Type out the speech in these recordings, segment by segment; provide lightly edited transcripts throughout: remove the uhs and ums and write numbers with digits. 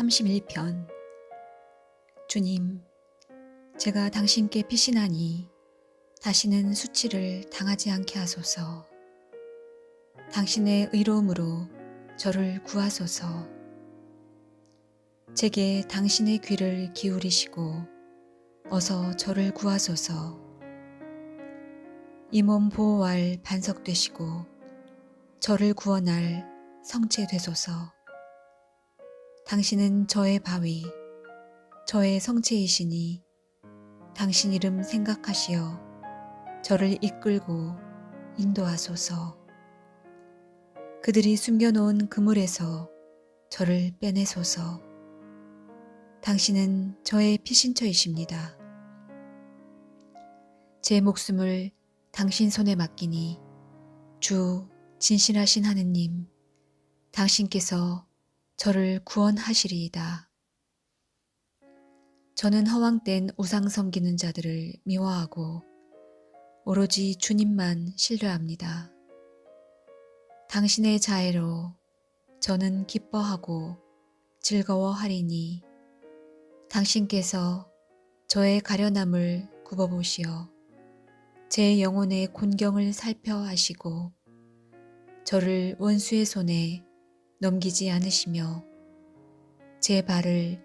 31편. 주님, 제가 당신께 피신하니 다시는 수치를 당하지 않게 하소서. 당신의 의로움으로 저를 구하소서. 제게 당신의 귀를 기울이시고 어서 저를 구하소서. 이 몸 보호할 반석 되시고 저를 구원할 성체 되소서. 당신은 저의 바위, 저의 성체이시니 당신 이름 생각하시어 저를 이끌고 인도하소서. 그들이 숨겨놓은 그물에서 저를 빼내소서. 당신은 저의 피신처이십니다. 제 목숨을 당신 손에 맡기니 주 진실하신 하느님, 당신께서 저를 구원하시리이다. 저는 허황된 우상 섬기는 자들을 미워하고 오로지 주님만 신뢰합니다. 당신의 자애로 저는 기뻐하고 즐거워하리니 당신께서 저의 가련함을 굽어보시어 제 영혼의 곤경을 살펴하시고 저를 원수의 손에 넘기지 않으시며 제 발을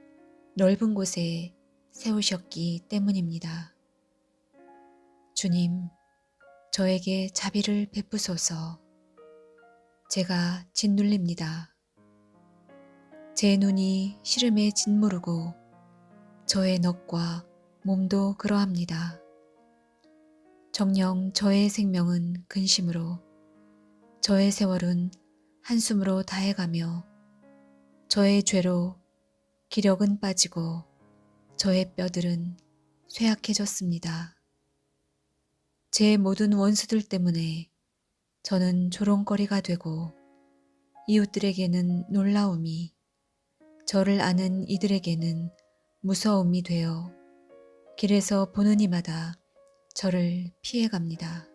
넓은 곳에 세우셨기 때문입니다. 주님, 저에게 자비를 베푸소서. 제가 짓눌립니다. 제 눈이 시름에 짓무르고 저의 넋과 몸도 그러합니다. 정녕 저의 생명은 근심으로 저의 세월은 한숨으로 다해가며 저의 죄로 기력은 빠지고 저의 뼈들은 쇠약해졌습니다. 제 모든 원수들 때문에 저는 조롱거리가 되고 이웃들에게는 놀라움이, 저를 아는 이들에게는 무서움이 되어 길에서 보는 이마다 저를 피해갑니다.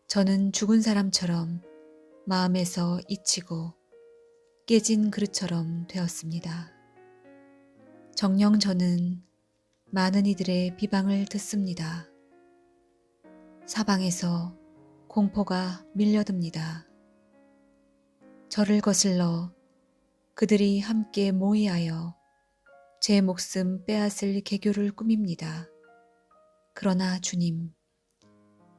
저는 죽은 사람처럼 마음에서 잊히고 깨진 그릇처럼 되었습니다. 정녕 저는 많은 이들의 비방을 듣습니다. 사방에서 공포가 밀려듭니다. 저를 거슬러 그들이 함께 모의하여 제 목숨 빼앗을 계교를 꾸밉니다. 그러나 주님,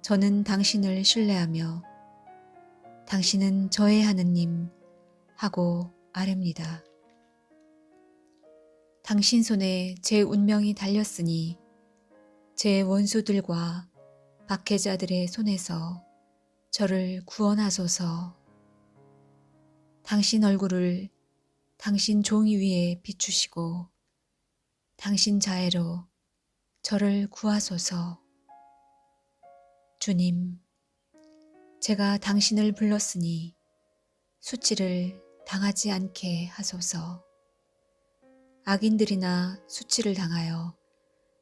저는 당신을 신뢰하며 당신은 저의 하느님 하고 아뢰니다. 당신 손에 제 운명이 달렸으니 제 원수들과 박해자들의 손에서 저를 구원하소서. 당신 얼굴을 당신 종이 위에 비추시고 당신 자애로 저를 구하소서. 주님, 제가 당신을 불렀으니 수치를 당하지 않게 하소서. 악인들이나 수치를 당하여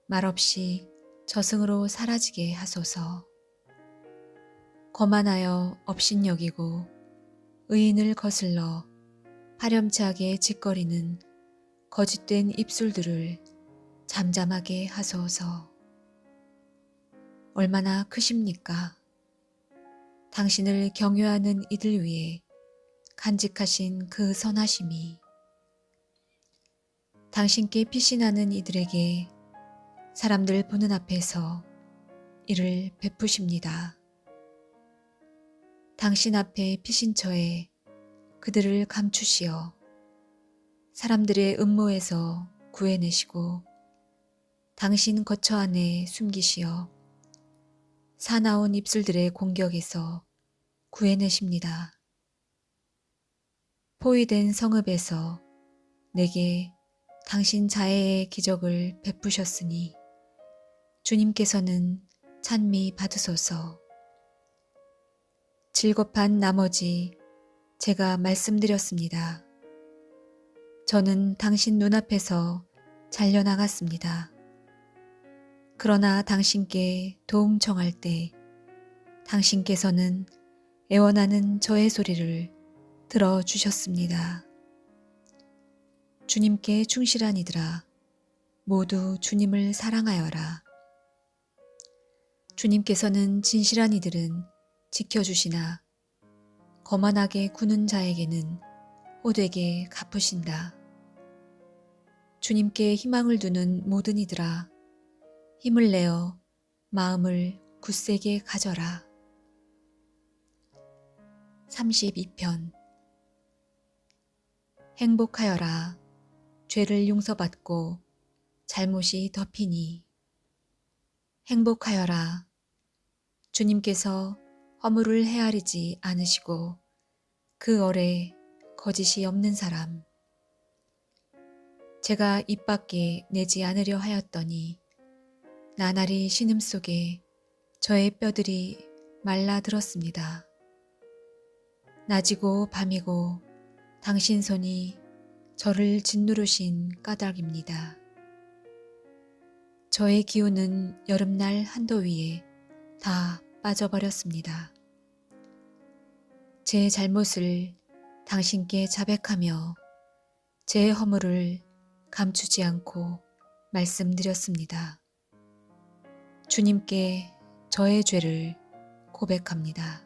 말없이 저승으로 사라지게 하소서. 거만하여 업신여기고 의인을 거슬러 파렴치하게 짓거리는 거짓된 입술들을 잠잠하게 하소서. 얼마나 크십니까? 당신을 경외하는 이들 위에 간직하신 그 선하심이 당신께 피신하는 이들에게 사람들 보는 앞에서 이를 베푸십니다. 당신 앞에 피신처에 그들을 감추시어 사람들의 음모에서 구해내시고 당신 거처 안에 숨기시어 사나운 입술들의 공격에서 구해내십니다. 포위된 성읍에서 내게 당신 자애의 기적을 베푸셨으니 주님께서는 찬미 받으소서. 질겁한 나머지 제가 말씀드렸습니다. 저는 당신 눈앞에서 잘려나갔습니다. 그러나 당신께 도움 청할 때 당신께서는 애원하는 저의 소리를 들어주셨습니다. 주님께 충실한 이들아, 모두 주님을 사랑하여라. 주님께서는 진실한 이들은 지켜주시나 거만하게 구는 자에게는 호되게 갚으신다. 주님께 희망을 두는 모든 이들아, 힘을 내어 마음을 굳세게 가져라. 32편. 행복하여라. 죄를 용서받고 잘못이 덮이니. 행복하여라. 주님께서 허물을 헤아리지 않으시고 그 얼에 거짓이 없는 사람. 제가 입 밖에 내지 않으려 하였더니 나날이 신음 속에 저의 뼈들이 말라들었습니다. 낮이고 밤이고 당신 손이 저를 짓누르신 까닭입니다. 저의 기운은 여름날 한도 위에 다 빠져버렸습니다. 제 잘못을 당신께 자백하며 제 허물을 감추지 않고 말씀드렸습니다. 주님께 저의 죄를 고백합니다.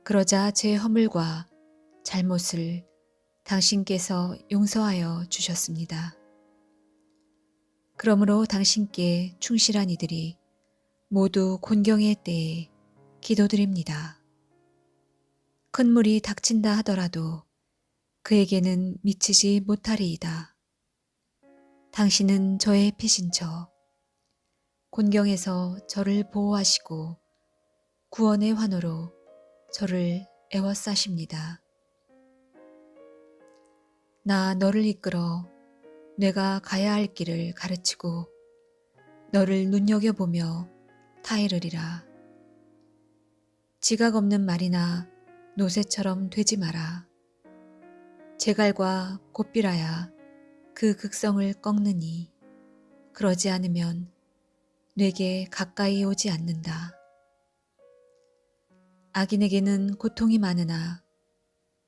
그러자 제 허물과 잘못을 당신께서 용서하여 주셨습니다. 그러므로 당신께 충실한 이들이 모두 곤경의 때에 기도드립니다. 큰 물이 닥친다 하더라도 그에게는 미치지 못하리이다. 당신은 저의 피신처, 곤경에서 저를 보호하시고 구원의 환호로 저를 애워싸십니다. 나 너를 이끌어 내가 가야 할 길을 가르치고 너를 눈여겨보며 타이르리라. 지각 없는 말이나 노새처럼 되지 마라. 제갈과 곱비라야 그 극성을 꺾느니 그러지 않으면 내게 가까이 오지 않는다. 악인에게는 고통이 많으나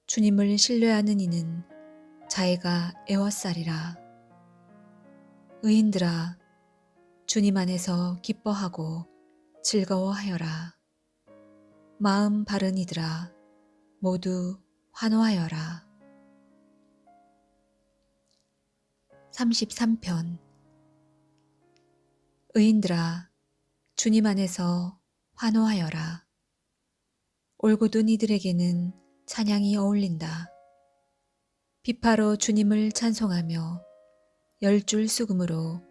주님을 신뢰하는 이는 자애가 애워싸리라. 의인들아, 주님 안에서 기뻐하고 즐거워하여라. 마음 바른 이들아, 모두 환호하여라. 33편. 의인들아, 주님 안에서 환호하여라. 올곧은 이들에게는 찬양이 어울린다. 비파로 주님을 찬송하며 10줄 수금으로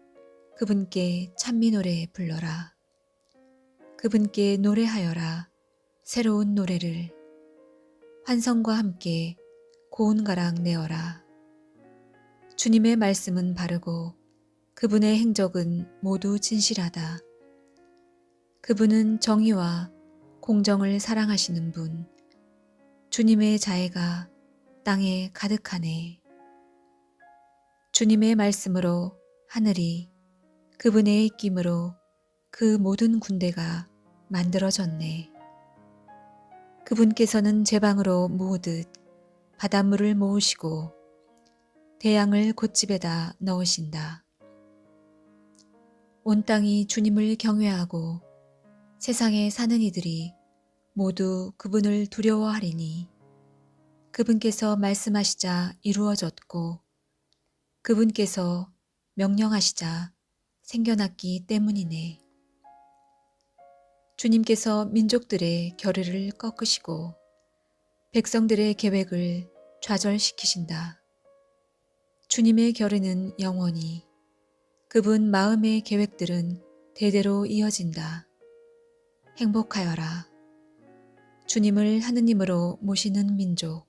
그분께 찬미 노래 불러라. 그분께 노래하여라. 새로운 노래를 환성과 함께 고운 가락 내어라. 주님의 말씀은 바르고 그분의 행적은 모두 진실하다. 그분은 정의와 공정을 사랑하시는 분, 주님의 자애가 땅에 가득하네. 주님의 말씀으로 하늘이, 그분의 입김으로 그 모든 군대가 만들어졌네. 그분께서는 제방으로 모으듯 바닷물을 모으시고 대양을 곶집에다 넣으신다. 온 땅이 주님을 경외하고 세상에 사는 이들이 모두 그분을 두려워하리니 그분께서 말씀하시자 이루어졌고 그분께서 명령하시자 생겨났기 때문이네. 주님께서 민족들의 결의를 꺾으시고 백성들의 계획을 좌절시키신다. 주님의 결의는 영원히, 그분 마음의 계획들은 대대로 이어진다. 행복하여라. 주님을 하느님으로 모시는 민족,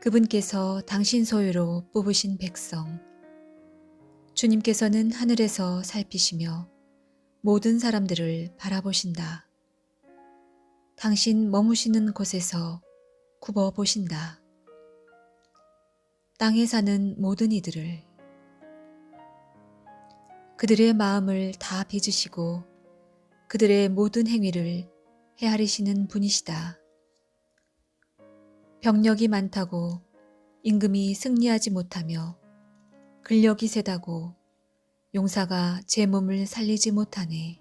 그분께서 당신 소유로 뽑으신 백성, 주님께서는 하늘에서 살피시며 모든 사람들을 바라보신다. 당신 머무시는 곳에서 굽어보신다. 땅에 사는 모든 이들을, 그들의 마음을 다 빚으시고 그들의 모든 행위를 헤아리시는 분이시다. 병력이 많다고 임금이 승리하지 못하며 근력이 세다고 용사가 제 몸을 살리지 못하네.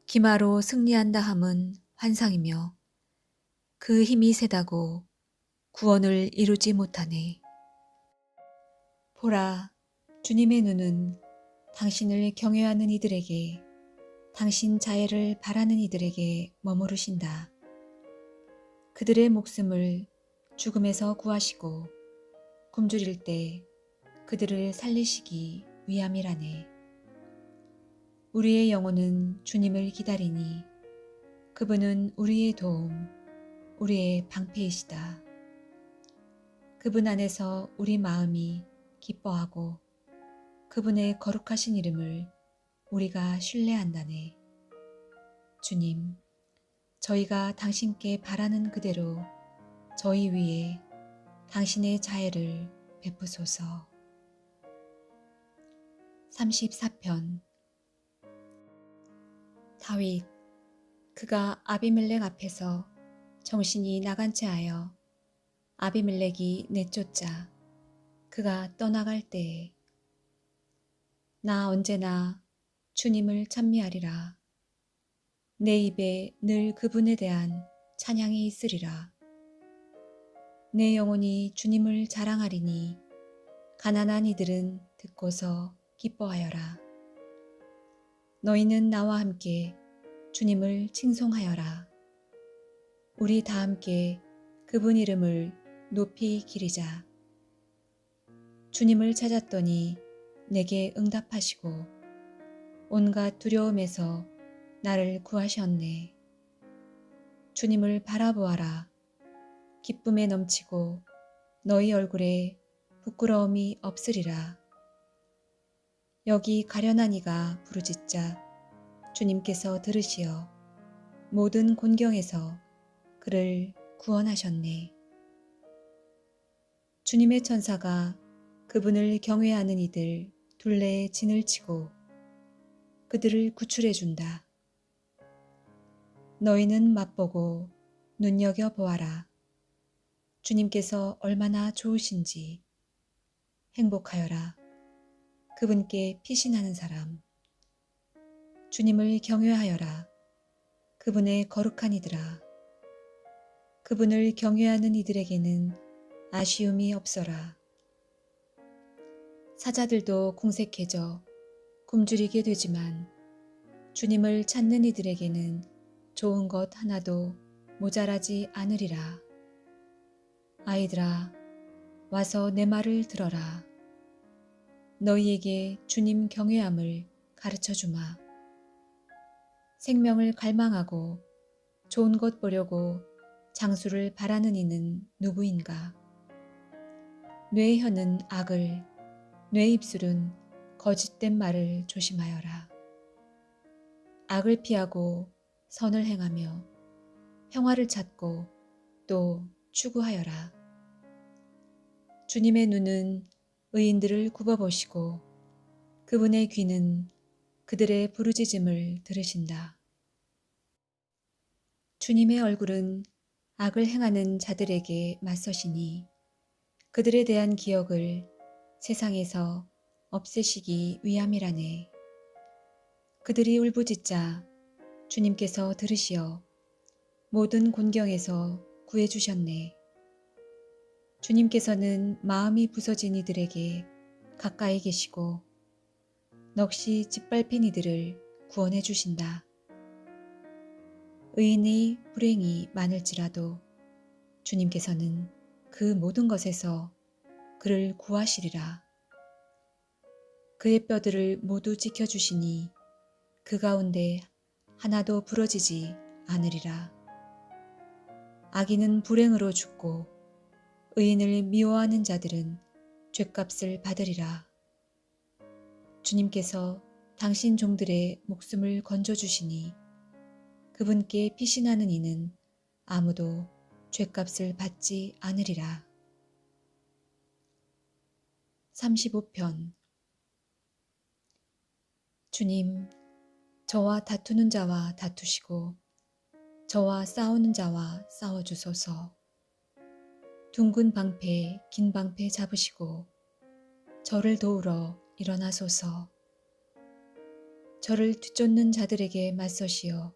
기마로 승리한다 함은 환상이며 그 힘이 세다고 구원을 이루지 못하네. 보라, 주님의 눈은 당신을 경외하는 이들에게, 당신 자애를 바라는 이들에게 머무르신다. 그들의 목숨을 죽음에서 구하시고 굶주릴 때 그들을 살리시기 위함이라네. 우리의 영혼은 주님을 기다리니 그분은 우리의 도움, 우리의 방패이시다. 그분 안에서 우리 마음이 기뻐하고 그분의 거룩하신 이름을 우리가 신뢰한다네. 주님, 저희가 당신께 바라는 그대로 저희 위에 당신의 자애를 베푸소서. 34편. 다윗, 그가 아비멜렉 앞에서 정신이 나간 채 하여 아비멜렉이 내쫓자 그가 떠나갈 때에 나 언제나 주님을 찬미하리라. 내 입에 늘 그분에 대한 찬양이 있으리라. 내 영혼이 주님을 자랑하리니 가난한 이들은 듣고서 기뻐하여라. 너희는 나와 함께 주님을 칭송하여라. 우리 다 함께 그분 이름을 높이 기리자. 주님을 찾았더니 내게 응답하시고 온갖 두려움에서 나를 구하셨네. 주님을 바라보아라. 기쁨에 넘치고 너희 얼굴에 부끄러움이 없으리라. 여기 가련한 이가 부르짖자 주님께서 들으시어 모든 곤경에서 그를 구원하셨네. 주님의 천사가 그분을 경외하는 이들 둘레에 진을 치고 그들을 구출해 준다. 너희는 맛보고 눈여겨 보아라. 주님께서 얼마나 좋으신지. 행복하여라. 그분께 피신하는 사람. 주님을 경외하여라. 그분의 거룩한 이들아. 그분을 경외하는 이들에게는 아쉬움이 없어라. 사자들도 궁색해져 굶주리게 되지만 주님을 찾는 이들에게는 좋은 것 하나도 모자라지 않으리라. 아이들아, 와서 내 말을 들어라. 너희에게 주님 경외함을 가르쳐 주마. 생명을 갈망하고 좋은 것 보려고 장수를 바라는 이는 누구인가? 뇌 혀는 악을, 뇌 입술은 거짓된 말을 조심하여라. 악을 피하고 선을 행하며 평화를 찾고 또 추구하여라. 주님의 눈은 의인들을 굽어보시고 그분의 귀는 그들의 부르짖음을 들으신다. 주님의 얼굴은 악을 행하는 자들에게 맞서시니 그들에 대한 기억을 세상에서 없애시기 위함이라네. 그들이 울부짖자 주님께서 들으시어 모든 곤경에서 구해주셨네. 주님께서는 마음이 부서진 이들에게 가까이 계시고 넋이 짓밟힌 이들을 구원해 주신다. 의인의 불행이 많을지라도 주님께서는 그 모든 것에서 그를 구하시리라. 그의 뼈들을 모두 지켜주시니 그 가운데 하나도 부러지지 않으리라. 악인은 불행으로 죽고 의인을 미워하는 자들은 죗값을 받으리라. 주님께서 당신 종들의 목숨을 건져주시니 그분께 피신하는 이는 아무도 죗값을 받지 않으리라. 35편. 주님, 저와 다투는 자와 다투시고 저와 싸우는 자와 싸워주소서. 둥근 방패, 긴 방패 잡으시고 저를 도우러 일어나소서. 저를 뒤쫓는 자들에게 맞서시어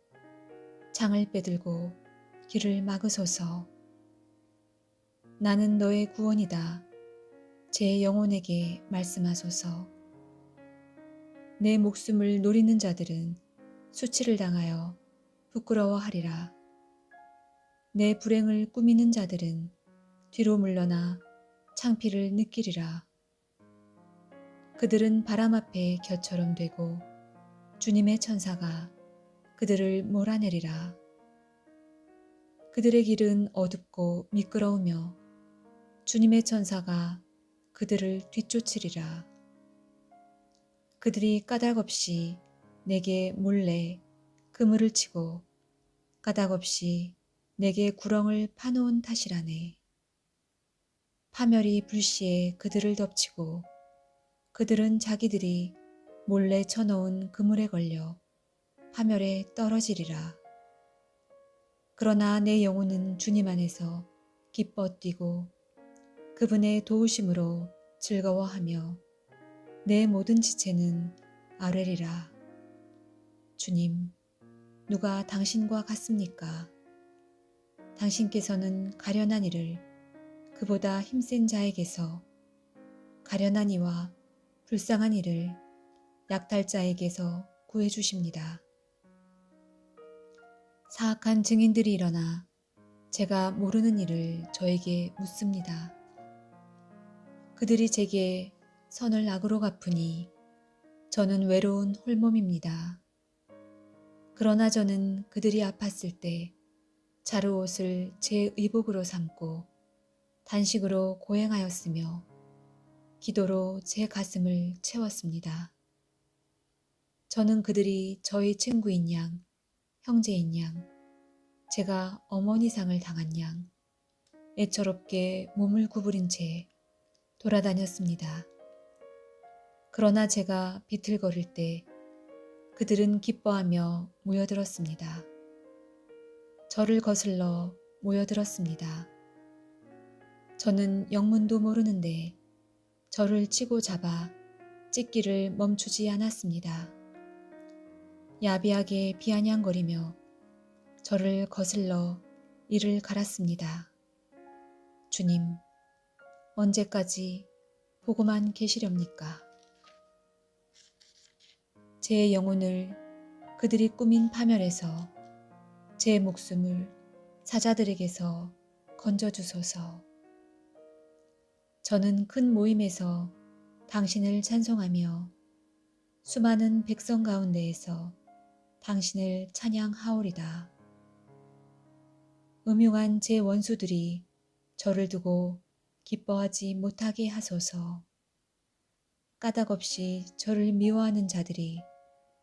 창을 빼들고 길을 막으소서. 나는 너의 구원이다. 제 영혼에게 말씀하소서. 내 목숨을 노리는 자들은 수치를 당하여 부끄러워하리라. 내 불행을 꾸미는 자들은 뒤로 물러나 창피를 느끼리라. 그들은 바람 앞에 겨처럼 되고 주님의 천사가 그들을 몰아내리라. 그들의 길은 어둡고 미끄러우며 주님의 천사가 그들을 뒤쫓으리라. 그들이 까닭없이 내게 몰래 그물을 치고 까닭없이 내게 구렁을 파놓은 탓이라네. 파멸이 불시에 그들을 덮치고 그들은 자기들이 몰래 쳐놓은 그물에 걸려 파멸에 떨어지리라. 그러나 내 영혼은 주님 안에서 기뻐 뛰고 그분의 도우심으로 즐거워하며 내 모든 지체는 아뢰리라. 주님, 누가 당신과 같습니까? 당신께서는 가련한 이를 그보다 힘센 자에게서, 가련한 이와 불쌍한 이를 약탈자에게서 구해주십니다. 사악한 증인들이 일어나 제가 모르는 일을 저에게 묻습니다. 그들이 제게 선을 악으로 갚으니 저는 외로운 홀몸입니다. 그러나 저는 그들이 아팠을 때 자루옷을 제 의복으로 삼고 단식으로 고행하였으며 기도로 제 가슴을 채웠습니다. 저는 그들이 저희 친구인 양, 형제인 양, 제가 어머니상을 당한 양, 애처롭게 몸을 구부린 채 돌아다녔습니다. 그러나 제가 비틀거릴 때 그들은 기뻐하며 모여들었습니다. 저를 거슬러 모여들었습니다. 저는 영문도 모르는데 저를 치고 잡아 찢기를 멈추지 않았습니다. 야비하게 비아냥거리며 저를 거슬러 이를 갈았습니다. 주님, 언제까지 보고만 계시렵니까? 제 영혼을 그들이 꾸민 파멸에서 제 목숨을 사자들에게서 건져주소서. 저는 큰 모임에서 당신을 찬송하며 수많은 백성 가운데에서 당신을 찬양하오리다. 음흉한 제 원수들이 저를 두고 기뻐하지 못하게 하소서. 까닭없이 저를 미워하는 자들이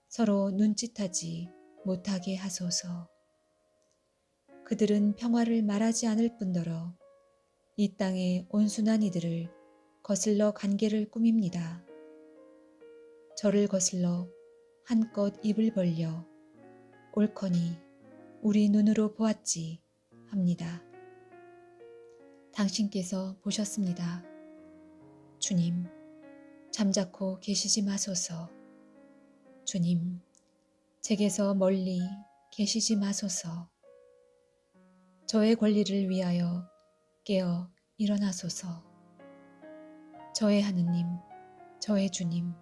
서로 눈짓하지 못하게 하소서. 그들은 평화를 말하지 않을 뿐더러 이 땅의 온순한 이들을 거슬러 관계를 꾸밉니다. 저를 거슬러 한껏 입을 벌려 옳거니 우리 눈으로 보았지 합니다. 당신께서 보셨습니다. 주님, 잠자코 계시지 마소서. 주님, 제게서 멀리 계시지 마소서. 저의 권리를 위하여 깨어 일어나소서. 저의 하느님, 저의 주님,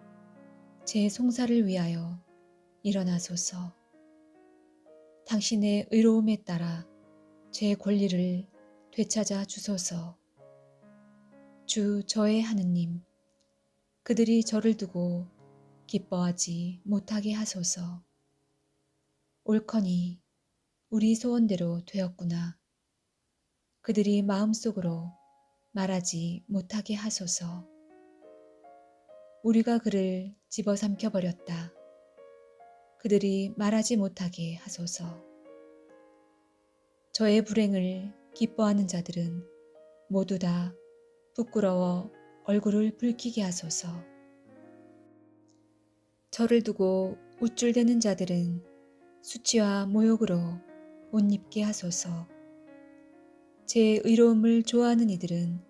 제 송사를 위하여 일어나소서. 당신의 의로움에 따라 제 권리를 되찾아 주소서. 주 저의 하느님, 그들이 저를 두고 기뻐하지 못하게 하소서. 옳거니 우리 소원대로 되었구나. 그들이 마음속으로 말하지 못하게 하소서. 우리가 그를 집어삼켜 버렸다. 그들이 말하지 못하게 하소서. 저의 불행을 기뻐하는 자들은 모두 다 부끄러워 얼굴을 붉히게 하소서. 저를 두고 우쭐대는 자들은 수치와 모욕으로 옷 입게 하소서. 제 의로움을 좋아하는 이들은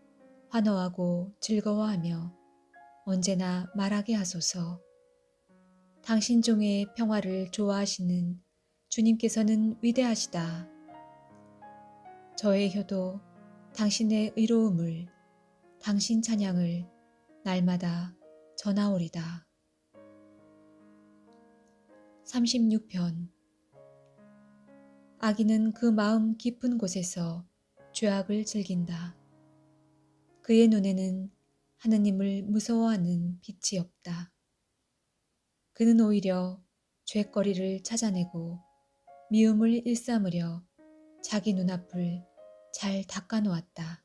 환호하고 즐거워하며 언제나 말하게 하소서. 당신 종의 평화를 좋아하시는 주님께서는 위대하시다. 저의 혀도 당신의 의로움을, 당신 찬양을 날마다 전하오리다. 36편. 악인은 그 마음 깊은 곳에서 죄악을 즐긴다. 그의 눈에는 하느님을 무서워하는 빛이 없다. 그는 오히려 죄거리를 찾아내고 미움을 일삼으려 자기 눈앞을 잘 닦아놓았다.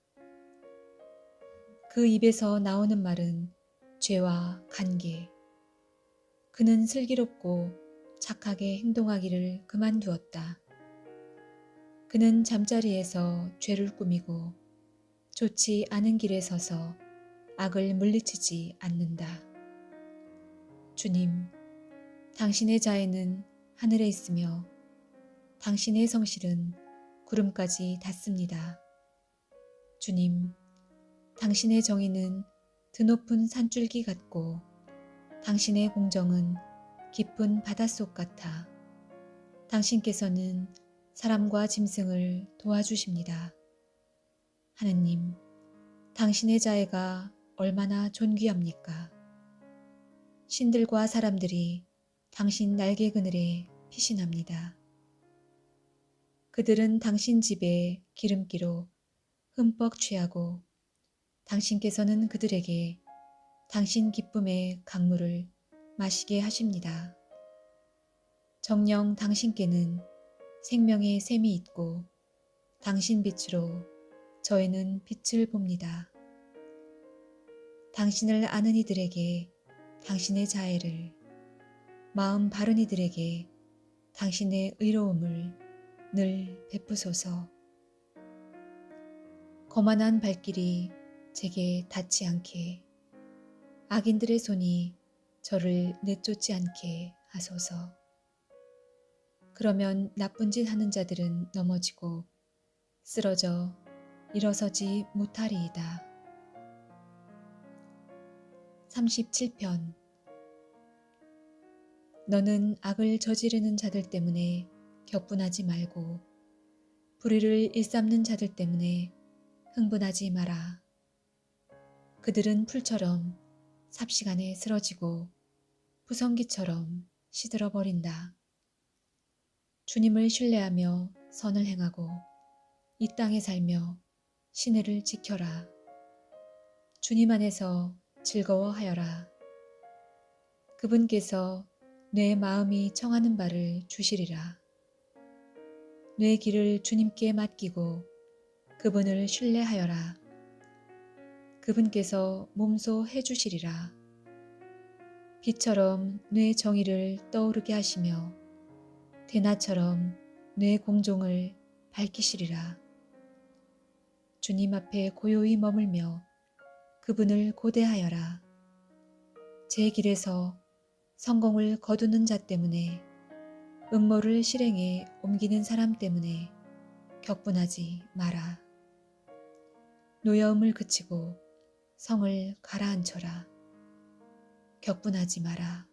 그 입에서 나오는 말은 죄와 간계. 그는 슬기롭고 착하게 행동하기를 그만두었다. 그는 잠자리에서 죄를 꾸미고 좋지 않은 길에 서서 악을 물리치지 않는다. 주님, 당신의 자애는 하늘에 있으며 당신의 성실은 구름까지 닿습니다. 주님, 당신의 정의는 드높은 산줄기 같고 당신의 공정은 깊은 바닷속 같아. 당신께서는 사람과 짐승을 도와주십니다. 하느님, 당신의 자애가 얼마나 존귀합니까? 신들과 사람들이 당신 날개 그늘에 피신합니다. 그들은 당신 집에 기름기로 흠뻑 취하고 당신께서는 그들에게 당신 기쁨의 강물을 마시게 하십니다. 정녕 당신께는 생명의 샘이 있고 당신 빛으로 저희는 빛을 봅니다. 당신을 아는 이들에게 당신의 자애를, 마음 바른 이들에게 당신의 의로움을 늘 베푸소서. 거만한 발길이 제게 닿지 않게, 악인들의 손이 저를 내쫓지 않게 하소서. 그러면 나쁜 짓 하는 자들은 넘어지고 쓰러져 일어서지 못하리이다. 37편. 너는 악을 저지르는 자들 때문에 격분하지 말고 불의를 일삼는 자들 때문에 흥분하지 마라. 그들은 풀처럼 삽시간에 쓰러지고 부성기처럼 시들어 버린다. 주님을 신뢰하며 선을 행하고 이 땅에 살며 신의를 지켜라. 주님 안에서 즐거워하여라. 그분께서 내 마음이 청하는 바를 주시리라. 내 길을 주님께 맡기고 그분을 신뢰하여라. 그분께서 몸소 해주시리라. 빛처럼 내 정의를 떠오르게 하시며 대낮처럼 내 공종을 밝히시리라. 주님 앞에 고요히 머물며 그분을 고대하여라. 제 길에서 성공을 거두는 자 때문에, 음모를 실행에 옮기는 사람 때문에 격분하지 마라. 노여움을 그치고 성을 가라앉혀라. 격분하지 마라.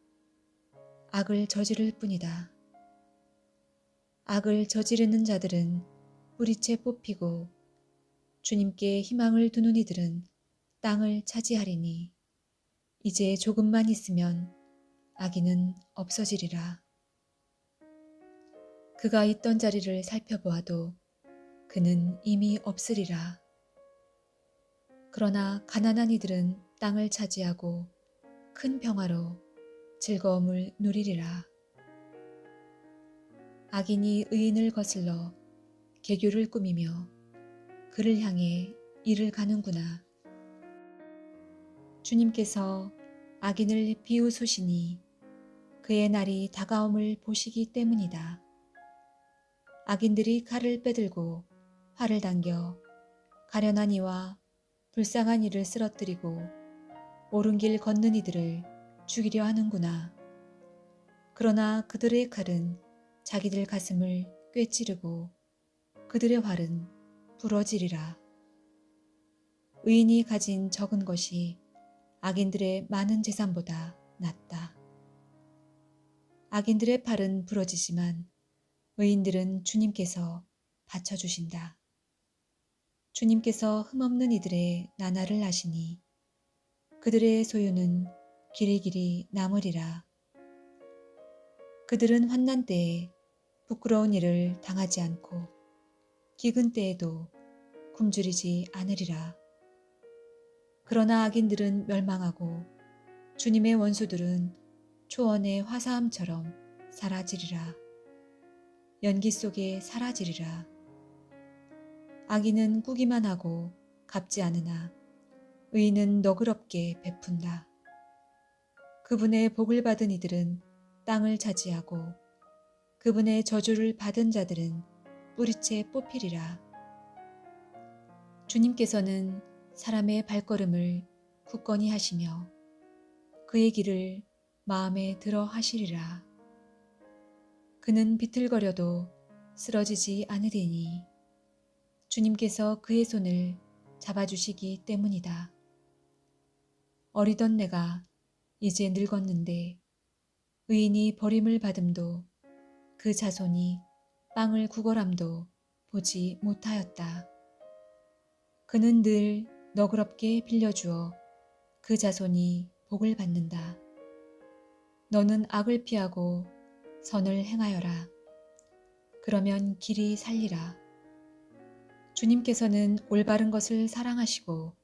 악을 저지를 뿐이다. 악을 저지르는 자들은 뿌리채 뽑히고 주님께 희망을 두는 이들은 땅을 차지하리니 이제 조금만 있으면 악인은 없어지리라. 그가 있던 자리를 살펴보아도 그는 이미 없으리라. 그러나 가난한 이들은 땅을 차지하고 큰 평화로 즐거움을 누리리라. 악인이 의인을 거슬러 계교를 꾸미며 그를 향해 이를 가는구나. 주님께서 악인을 비웃으시니 그의 날이 다가옴을 보시기 때문이다. 악인들이 칼을 빼들고 활을 당겨 가련한 이와 불쌍한 이를 쓰러뜨리고 옳은 길 걷는 이들을 죽이려 하는구나. 그러나 그들의 칼은 자기들 가슴을 꿰찌르고 그들의 활은 부러지리라. 의인이 가진 적은 것이 악인들의 많은 재산보다 낫다. 악인들의 팔은 부러지지만 의인들은 주님께서 받쳐주신다. 주님께서 흠없는 이들의 나날을 아시니 그들의 소유는 길이길이 남으리라. 그들은 환난 때에 부끄러운 일을 당하지 않고 기근 때에도 굶주리지 않으리라. 그러나 악인들은 멸망하고 주님의 원수들은 초원의 화사함처럼 사라지리라. 연기 속에 사라지리라. 악인은 꾸기만 하고 갚지 않으나 의인은 너그럽게 베푼다. 그분의 복을 받은 이들은 땅을 차지하고 그분의 저주를 받은 자들은 뿌리채 뽑히리라. 주님께서는 사람의 발걸음을 굳건히 하시며 그의 길을 마음에 들어 하시리라. 그는 비틀거려도 쓰러지지 않으리니 주님께서 그의 손을 잡아주시기 때문이다. 어리던 내가 이제 늙었는데 의인이 버림을 받음도 그 자손이 빵을 구걸함도 보지 못하였다. 그는 늘 너그럽게 빌려주어 그 자손이 복을 받는다. 너는 악을 피하고 선을 행하여라. 그러면 길이 살리라. 주님께서는 올바른 것을 사랑하시고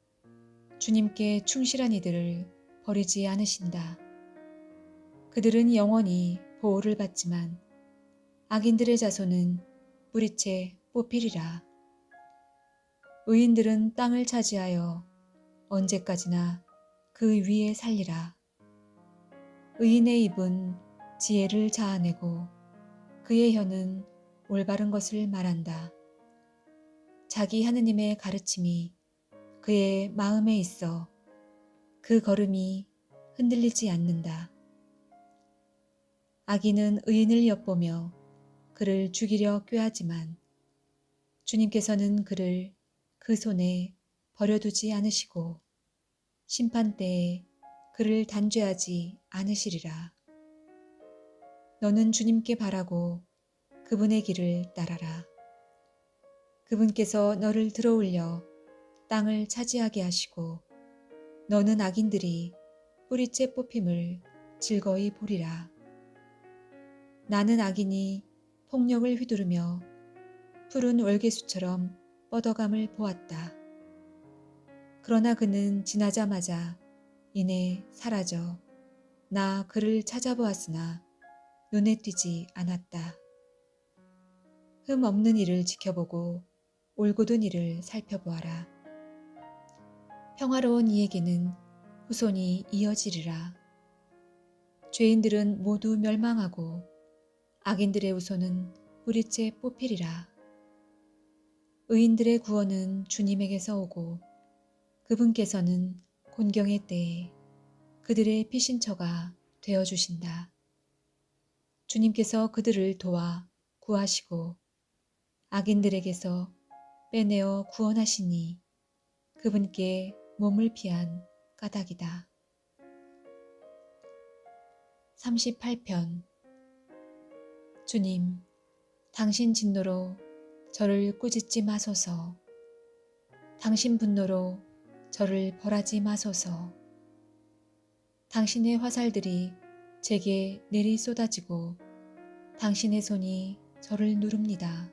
주님께 충실한 이들을 버리지 않으신다. 그들은 영원히 보호를 받지만 악인들의 자손은 뿌리채 뽑히리라. 의인들은 땅을 차지하여 언제까지나 그 위에 살리라. 의인의 입은 지혜를 자아내고 그의 혀는 올바른 것을 말한다. 자기 하느님의 가르침이 그의 마음에 있어 그 걸음이 흔들리지 않는다. 악인은 의인을 엿보며 그를 죽이려 꾀하지만 주님께서는 그를 그 손에 버려두지 않으시고 심판 때에 그를 단죄하지 않으시리라. 너는 주님께 바라고 그분의 길을 따라라. 그분께서 너를 들어올려 땅을 차지하게 하시고 너는 악인들이 뿌리째 뽑힘을 즐거이 보리라. 나는 악인이 폭력을 휘두르며 푸른 월계수처럼 뻗어감을 보았다. 그러나 그는 지나자마자 이내 사라져 나 그를 찾아보았으나 눈에 띄지 않았다. 흠 없는 일을 지켜보고 올곧은 일을 살펴보아라. 평화로운 이에게는 후손이 이어지리라. 죄인들은 모두 멸망하고 악인들의 후손은 뿌리째 뽑히리라. 의인들의 구원은 주님에게서 오고 그분께서는 곤경의 때에 그들의 피신처가 되어주신다. 주님께서 그들을 도와 구하시고 악인들에게서 빼내어 구원하시니 그분께 몸을 피한 까닭이다. 38편. 주님, 당신 진노로 저를 꾸짖지 마소서. 당신 분노로 저를 벌하지 마소서. 당신의 화살들이 제게 내리 쏟아지고 당신의 손이 저를 누릅니다.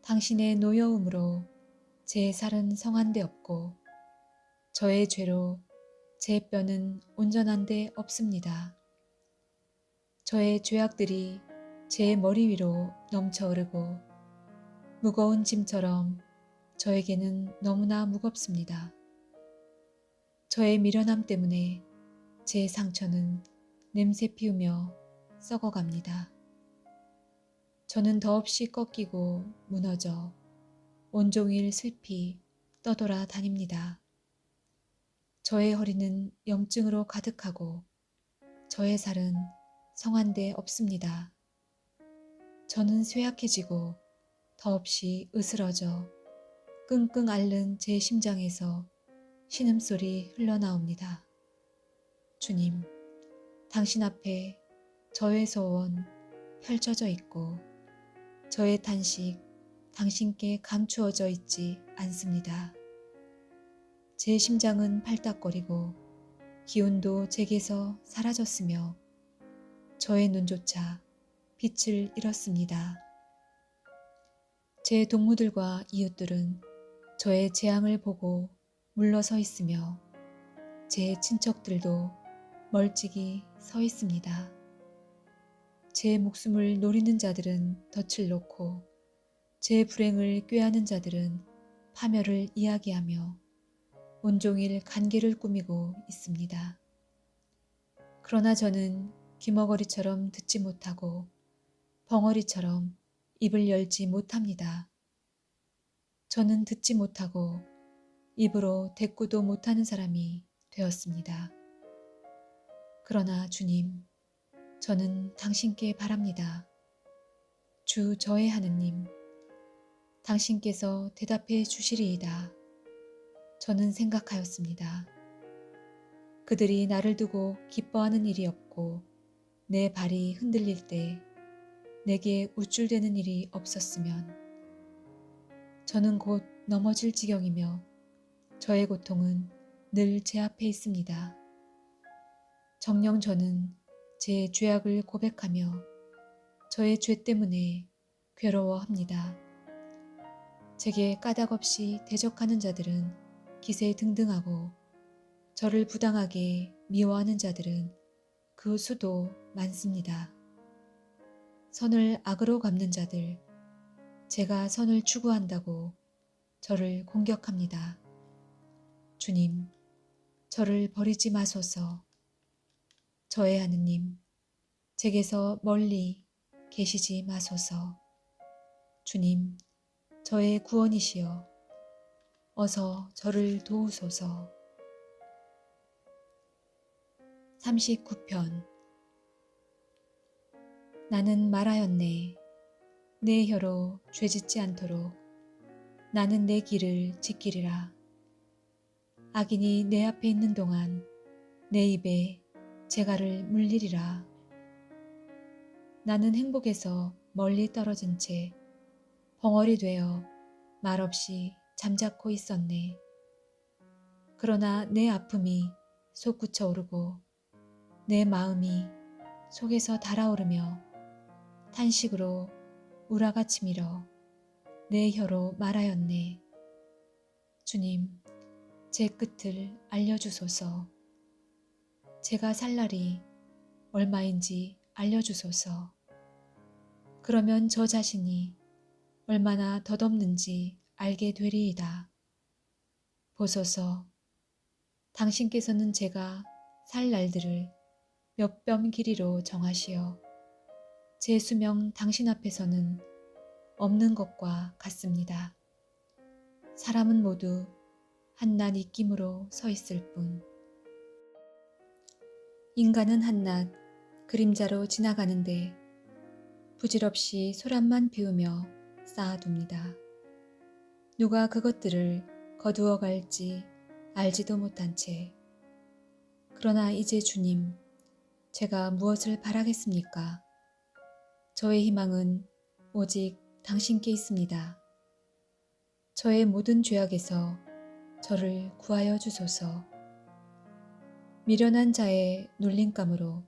당신의 노여움으로 제 살은 성한 데 없고 저의 죄로 제 뼈는 온전한 데 없습니다. 저의 죄악들이 제 머리 위로 넘쳐 흐르고 무거운 짐처럼 저에게는 너무나 무겁습니다. 저의 미련함 때문에 제 상처는 냄새 피우며 썩어갑니다. 저는 더없이 꺾이고 무너져 온종일 슬피 떠돌아 다닙니다. 저의 허리는 염증으로 가득하고 저의 살은 성한 데 없습니다. 저는 쇠약해지고 더없이 으스러져 끙끙 앓는 제 심장에서 신음소리 흘러나옵니다. 주님, 당신 앞에 저의 소원 펼쳐져 있고 저의 탄식 당신께 감추어져 있지 않습니다. 제 심장은 팔딱거리고 기운도 제게서 사라졌으며 저의 눈조차 빛을 잃었습니다. 제 동무들과 이웃들은 저의 재앙을 보고 물러서 있으며 제 친척들도 멀찍이 서 있습니다. 제 목숨을 노리는 자들은 덫을 놓고 제 불행을 꾀하는 자들은 파멸을 이야기하며 온종일 간계를 꾸미고 있습니다. 그러나 저는 귀머거리처럼 듣지 못하고 벙어리처럼 입을 열지 못합니다. 저는 듣지 못하고 입으로 대꾸도 못하는 사람이 되었습니다. 그러나 주님, 저는 당신께 바랍니다. 주 저의 하느님, 당신께서 대답해 주시리이다. 저는 생각하였습니다. 그들이 나를 두고 기뻐하는 일이 없고 내 발이 흔들릴 때 내게 우쭐대는 일이 없었으면 저는 곧 넘어질 지경이며 저의 고통은 늘 제 앞에 있습니다. 정녕 저는 제 죄악을 고백하며 저의 죄 때문에 괴로워합니다. 제게 까닭없이 대적하는 자들은 기세등등하고 저를 부당하게 미워하는 자들은 그 수도 많습니다. 선을 악으로 갚는 자들, 제가 선을 추구한다고 저를 공격합니다. 주님, 저를 버리지 마소서. 저의 하느님, 제게서 멀리 계시지 마소서. 주님, 저의 구원이시여, 어서 저를 도우소서. 39편. 나는 말하였네. 내 혀로 죄짓지 않도록 나는 내 길을 지키리라. 악인이 내 앞에 있는 동안 내 입에 재갈을 물리리라. 나는 행복에서 멀리 떨어진 채 벙어리 되어 말없이 잠자코 있었네. 그러나 내 아픔이 솟구쳐 오르고 내 마음이 속에서 달아오르며 탄식으로 우라가 치밀어 내 혀로 말하였네. 주님, 제 끝을 알려주소서. 제가 살 날이 얼마인지 알려주소서. 그러면 저 자신이 얼마나 덧없는지 알게 되리이다. 보소서, 당신께서는 제가 살 날들을 몇 뼘 길이로 정하시어 제 수명 당신 앞에서는 없는 것과 같습니다. 사람은 모두 한낱 입김으로 서 있을 뿐. 인간은 한낱 그림자로 지나가는데 부질없이 소란만 피우며 쌓아둡니다. 누가 그것들을 거두어 갈지 알지도 못한 채. 그러나 이제 주님, 제가 무엇을 바라겠습니까? 저의 희망은 오직 당신께 있습니다. 저의 모든 죄악에서 저를 구하여 주소서. 미련한 자의 놀림감으로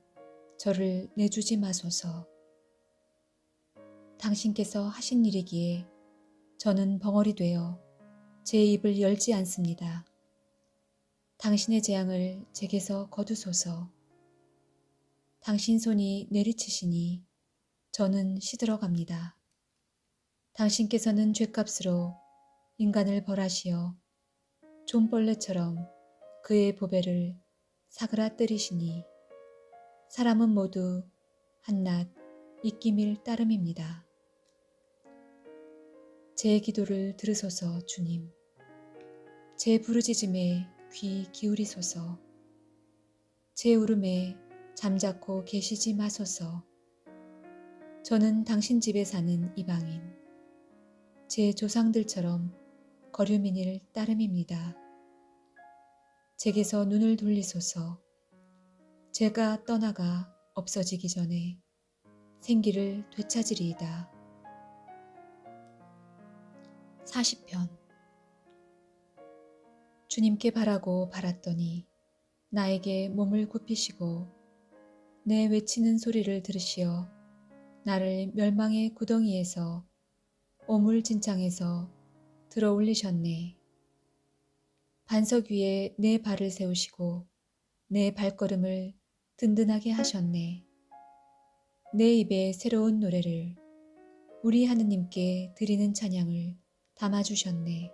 저를 내주지 마소서. 당신께서 하신 일이기에 저는 벙어리 되어 제 입을 열지 않습니다. 당신의 재앙을 제게서 거두소서. 당신 손이 내리치시니 저는 시들어갑니다. 당신께서는 죗값으로 인간을 벌하시어 존벌레처럼 그의 보배를 사그라뜨리시니 사람은 모두 한낱 입김일 따름입니다. 제 기도를 들으소서. 주님, 제 부르짖음에 귀 기울이소서. 제 울음에 잠자코 계시지 마소서. 저는 당신 집에 사는 이방인, 제 조상들처럼 거류민일 따름입니다. 제게서 눈을 돌리소서. 제가 떠나가 없어지기 전에 생기를 되찾으리이다. 40편. 주님께 바라고 바랐더니 나에게 몸을 굽히시고 내 외치는 소리를 들으시어 나를 멸망의 구덩이에서 오물진창에서 들어올리셨네. 반석 위에 내 발을 세우시고 내 발걸음을 든든하게 하셨네. 내 입에 새로운 노래를 우리 하느님께 드리는 찬양을 담아주셨네.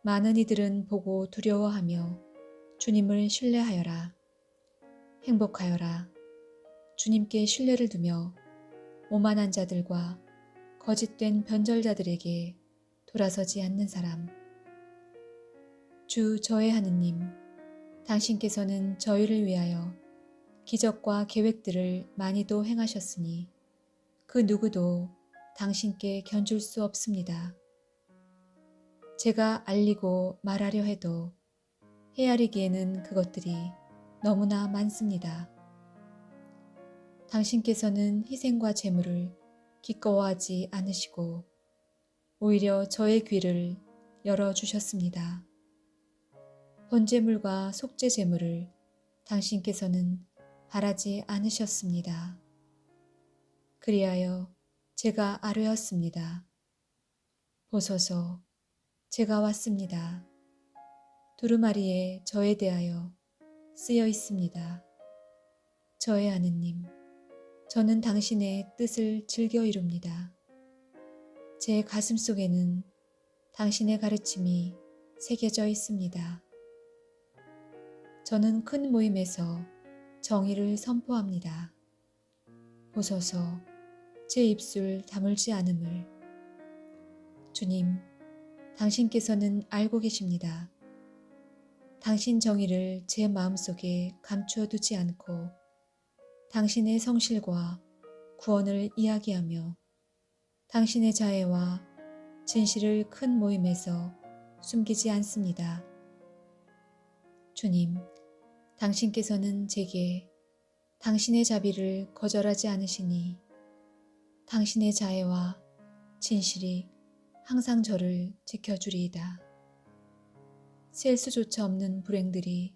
많은 이들은 보고 두려워하며 주님을 신뢰하여라. 행복하여라. 주님께 신뢰를 두며 오만한 자들과 거짓된 변절자들에게 돌아서지 않는 사람. 주 저의 하느님, 당신께서는 저희를 위하여 기적과 계획들을 많이도 행하셨으니 그 누구도 당신께 견줄 수 없습니다. 제가 알리고 말하려 해도 헤아리기에는 그것들이 너무나 많습니다. 당신께서는 희생과 제물을 기꺼워하지 않으시고 오히려 저의 귀를 열어주셨습니다. 번제물과 속죄제물을 당신께서는 바라지 않으셨습니다. 그리하여 제가 아뢰었습니다. 보소서, 제가 왔습니다. 두루마리에 저에 대하여 쓰여 있습니다. 저의 하느님, 저는 당신의 뜻을 즐겨 이룹니다. 제 가슴 속에는 당신의 가르침이 새겨져 있습니다. 저는 큰 모임에서 정의를 선포합니다. 보소서, 제 입술 다물지 않음을. 주님, 당신께서는 알고 계십니다. 당신 정의를 제 마음속에 감추어 두지 않고 당신의 성실과 구원을 이야기하며 당신의 자애와 진실을 큰 모임에서 숨기지 않습니다. 주님, 당신께서는 제게 당신의 자비를 거절하지 않으시니 당신의 자애와 진실이 항상 저를 지켜주리이다. 셀 수조차 없는 불행들이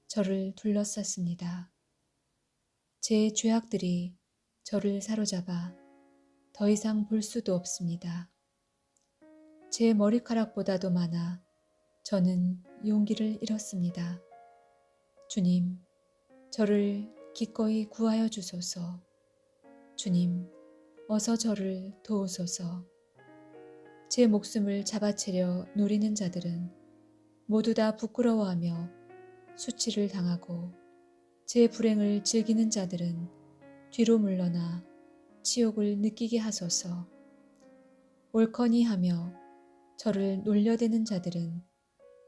저를 둘러쌌습니다. 제 죄악들이 저를 사로잡아 더 이상 볼 수도 없습니다. 제 머리카락보다도 많아 저는 용기를 잃었습니다. 주님, 저를 기꺼이 구하여 주소서. 주님, 어서 저를 도우소서. 제 목숨을 잡아채려 노리는 자들은 모두 다 부끄러워하며 수치를 당하고 제 불행을 즐기는 자들은 뒤로 물러나 치욕을 느끼게 하소서. 옳거니 하며 저를 놀려대는 자들은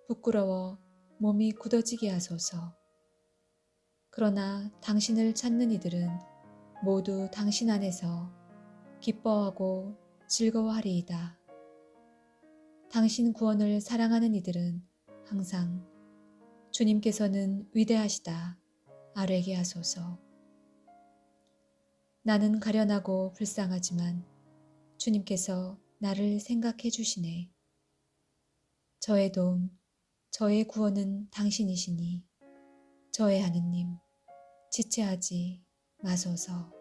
부끄러워 몸이 굳어지게 하소서. 그러나 당신을 찾는 이들은 모두 당신 안에서 기뻐하고 즐거워하리이다. 당신 구원을 사랑하는 이들은 항상 주님께서는 위대하시다 아뢰게 하소서. 나는 가련하고 불쌍하지만 주님께서 나를 생각해 주시네. 저의 도움, 저의 구원은 당신이시니 저의 하느님, 지체하지 마소서.